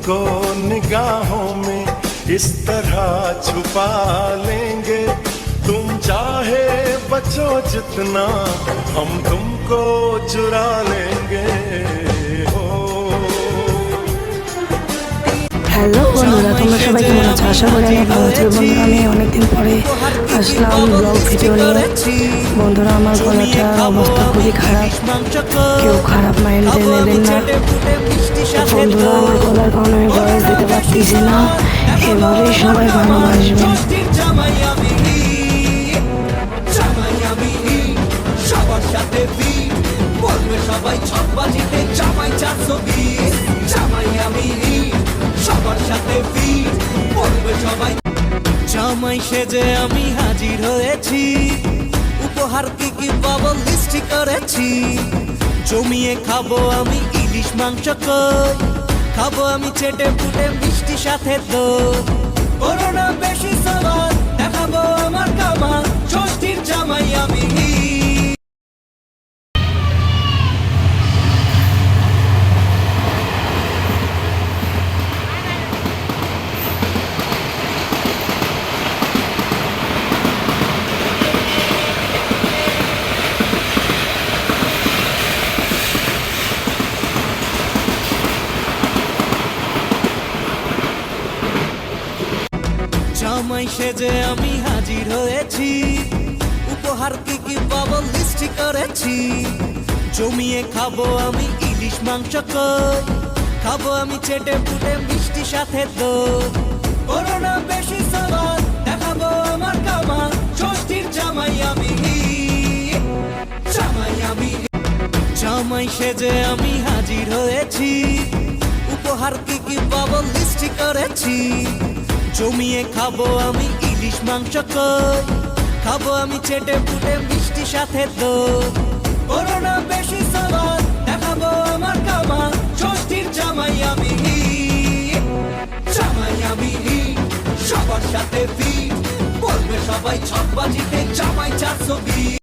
तुमको निगाहों में इस तरह छुपा लेंगे, तुम चाहे बचो जितना हम तुमको चुरा लेंगे। হ্যালো বন্ধুরা, তোমরা সবাই কেমন আছো? আশা করি আমি ভালো আছি। বন্ধুরা, আমি অনেকদিন পরে আসলাম ব্লগ ভিডিও নিয়ে। বন্ধুরা, আমার গলাটার অবস্থা খুবই খারাপ, কেউ খারাপ মাইন্ডে নেবেন না। বন্ধুরা, আমার গলার কারণে আমি ভয়েস দিতে পারতেছি না, এভাবেই সবাই ভালোবাসবেন। সবার সাথে বলবে সবাই ছকবাজিতে জামাই 420, জামাই আমি সবার সাথে বলবে সবাই। জামাই সেজে আমি হাজির হয়েছি, উপহার কি কি পাবো লিস্ট করেছি। জমিয়ে খাবো আমি ইলিশ মাংস, খাবো আমি চেটে পুটে মিষ্টি সাথে দই। করোনা বেশি সবার দেখাবো আমার কামাল, ষষ্ঠীর জামাই আমি। জামাই সেজে আমি হাজির হয়েছি, উপহার কি কি পাবো লিস্ট করেছি। জমিয়ে খাবো আমি ইলিশ মাংস, খাবো আমি চেটে পুটে মিষ্টি সাথে দই। করোনা বেশি সবার দেখাবো আমার কামাল, ষষ্ঠীর জামাই আমি, জামাই আমি। জামাই সেজে আমি হাজির হয়েছি, উপহার কি কি পাবো লিস্ট করেছি। জমিয়ে খাবো আমি ইলিশ মাংস, খাবো আমি চেটে পুটে মিষ্টি সাথে দই। করোনা বেশি সবার দেখাবো আমার কামাল, ষষ্ঠীর জামাই আমি, জামাই আমি। সবার সাথে বলবে সবাই ছকবাজিতে জামাই 420।